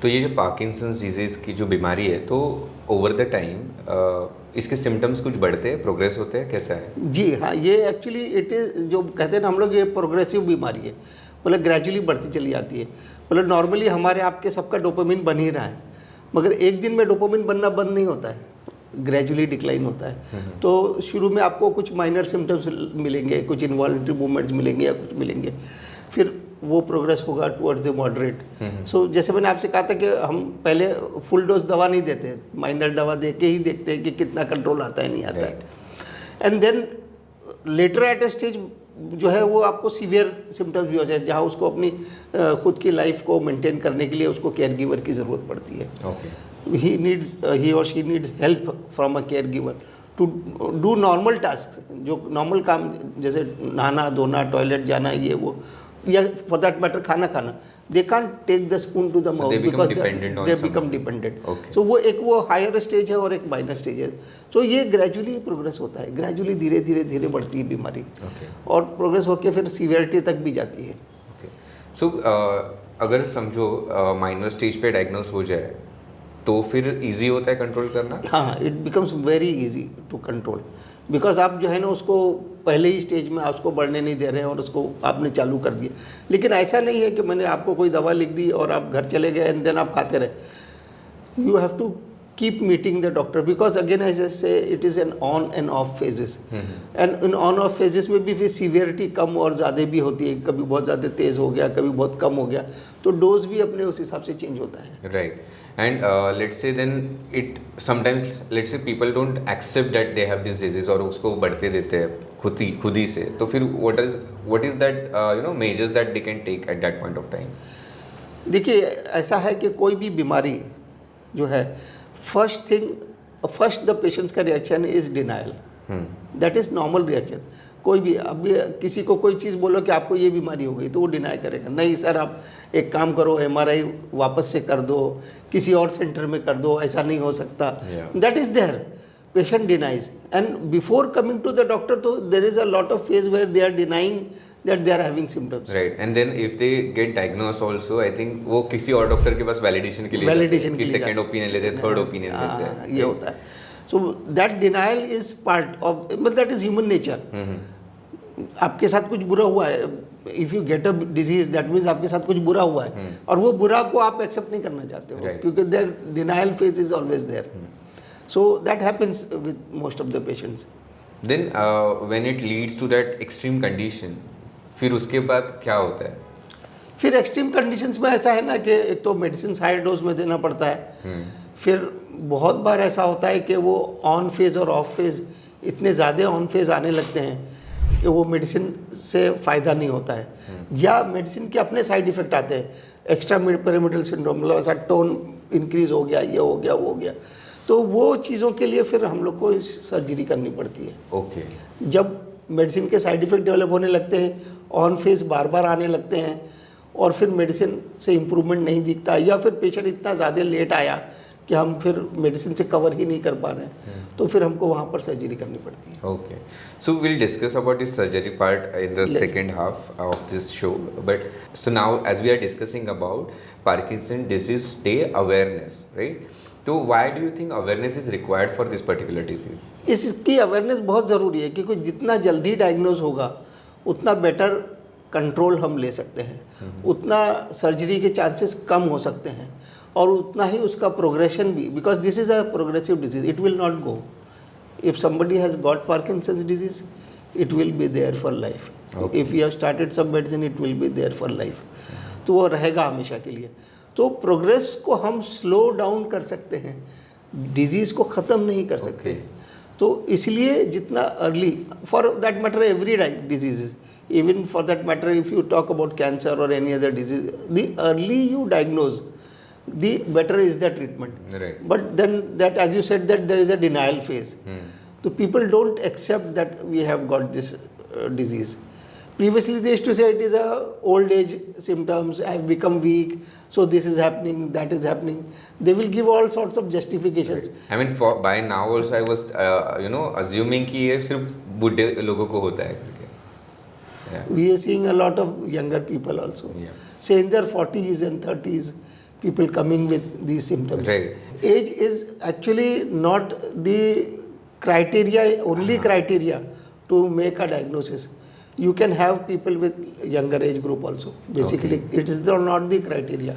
तो ये जो पार्किंसंस डिजीज़ की जो बीमारी है, तो ओवर द टाइम इसके सिम्टम्स कुछ बढ़ते हैं, प्रोग्रेस होते हैं, कैसा है? जी हाँ, ये एक्चुअली इट इज़ जो कहते हैं ना हम लोग, ये प्रोग्रेसिव बीमारी है, मतलब ग्रेजुअली बढ़ती चली जाती है। मतलब नॉर्मली हमारे आपके सबका डोपामिन बन ही रहा है, मगर एक दिन में डोपामिन बनना बंद नहीं होता है, ग्रेजुअली डिक्लाइन होता है। तो शुरू में आपको कुछ माइनर सिम्टम्स मिलेंगे, कुछ इनवॉलंटरी मूवमेंट्स मिलेंगे या कुछ मिलेंगे, फिर वो प्रोग्रेस होगा टुवर्ड्स द मॉडरेट। सो जैसे मैंने आपसे कहा था कि हम पहले फुल डोज दवा नहीं देते, माइनर दवा दे के ही देखते हैं कि कितना कंट्रोल आता है नहीं आता है। And then later at a stage जो है वो आपको सीवियर सिम्टम्स भी हो जाए, जहाँ उसको अपनी खुद की लाइफ को मेंटेन करने के लिए उसको केयर गिवर की ज़रूरत पड़ती है। ही और she needs help from a care giver to do normal task, जो नॉर्मल काम जैसे नहाना धोना, टॉयलेट जाना, ये वो, या फॉर दैट मैटर खाना खाना, they can't take the spoon to the mouth because they become dependent. So वो एक वो हायर स्टेज है और एक माइनर स्टेज है। सो ये ग्रेजुअली प्रोग्रेस होता है, ग्रेजुअली धीरे धीरे धीरे बढ़ती है बीमारी, और प्रोग्रेस होकर फिर सीवियरिटी तक भी जाती है। सो अगर समझो माइनर स्टेज पे डायग्नोस हो जाए तो फिर इजी होता है कंट्रोल करना? हाँ, it becomes very easy to control, because आप जो है ना उसको पहले ही स्टेज में आप उसको बढ़ने नहीं दे रहे हैं और उसको आपने चालू कर दिया। लेकिन ऐसा नहीं है कि मैंने आपको कोई दवा लिख दी और आप घर चले गए एंड देन आप खाते रहे। You have to keep meeting the doctor, because again as I say it is an on and off phases, and in on off phases में भी फिर सीवियरिटी कम और ज़्यादा भी होती है, कभी बहुत ज़्यादा तेज़ हो गया, कभी बहुत कम हो गया, तो डोज भी अपने उस हिसाब से चेंज होता है। Right. And let's say then it sometimes, let's say people don't accept that they have this disease और उसको बढ़ते देते हैं खुद ही से, तो फिर what is that measures that they can take at that point of time? देखिए ऐसा है कि कोई भी बीमारी जो है, फर्स्ट द पेशेंट्स का reaction is denial, that is normal reaction. कोई भी, अब किसी को कोई चीज़ बोलो कि आपको ये बीमारी हो गई तो वो डिनाई करेगा, नहीं सर आप एक काम करो, एमआरआई वापस से कर दो, किसी और सेंटर में कर दो, ऐसा नहीं हो सकता। That is there, patient denies, and before coming to the doctor तो there is a lot of phase where they are denying that they are having symptoms. Right, and then if they get diagnose also, I think वो किसी और doctor के पास validation के लिए second opinion लेते हैं, third opinion लेते हैं, ये होता है। So that denial is part of, but that is human nature. आपके साथ कुछ बुरा हुआ है, if you get a disease that means आपके साथ कुछ बुरा हुआ है, और वो बुरा को आप एक्सेप्ट नहीं करना चाहते हो, क्योंकि their denial phase is always there. So that happens with most of the patients. Then when it leads to that extreme condition, फिर उसके बाद क्या होता है? फिर एक्सट्रीम कंडीशंस में ऐसा है ना कि एक तो मेडिसिन हाई डोज में देना पड़ता है, फिर बहुत बार ऐसा होता है कि वो ऑन फेज और ऑफ फेज इतने ज़्यादा ऑन फेज आने लगते हैं कि वो मेडिसिन से फ़ायदा नहीं होता है, या मेडिसिन के अपने साइड इफ़ेक्ट आते हैं, एक्स्ट्रा पिरामिडल सिंड्रोम, मतलब ऐसा टोन इंक्रीज हो गया, ये हो गया, वो हो गया, तो वो चीज़ों के लिए फिर हम लोग को सर्जरी करनी पड़ती है। ओके। जब मेडिसिन के साइड इफ़ेक्ट डेवलप होने लगते हैं, ऑन फेज बार बार आने लगते हैं, और फिर मेडिसिन से इम्प्रूवमेंट नहीं दिखता, या फिर पेशेंट इतना ज़्यादा लेट आया कि हम फिर मेडिसिन से कवर ही नहीं कर पा रहे हैं, तो फिर हमको वहाँ पर सर्जरी करनी पड़ती है। Okay, so will discuss about this surgery part in the second half of this show, but so now as we are discussing about Parkinson disease day awareness, right? तो why do you think awareness is required for this particular disease? इसकी awareness बहुत ज़रूरी है, क्योंकि जितना जल्दी diagnose होगा उतना बेटर कंट्रोल हम ले सकते हैं, उतना सर्जरी के चांसेस कम हो सकते हैं, और उतना ही उसका प्रोग्रेशन भी, because this is a progressive disease, it will not go. If somebody has got Parkinson's disease, it will be there for life. Okay. If you have started some medicine, it will be there for life. तो वो रहेगा हमेशा के लिए। तो progress को हम slow down कर सकते हैं, डिजीज़ को ख़त्म नहीं कर सकते। तो इसलिए जितना early, for that matter every disease, even for that matter if you talk about cancer or any other disease, the early you diagnose, the better is the treatment. Right. But then that, as you said, that there is a denial phase. So people don't accept that we have got this disease. Previously they used to say it is a old age symptoms, I have become weak, so this is happening, that is happening. They will give all sorts of justifications. Right. I mean, by now also I was assuming कि ये सिर्फ बूढ़े लोगों को होता है। Yeah. We are seeing a lot of younger people also, say in their 40s and 30s, people coming with these symptoms. Right. Age is actually not the criteria, only criteria to make a diagnosis. You can have people with younger age group also. Basically, it is not the criteria.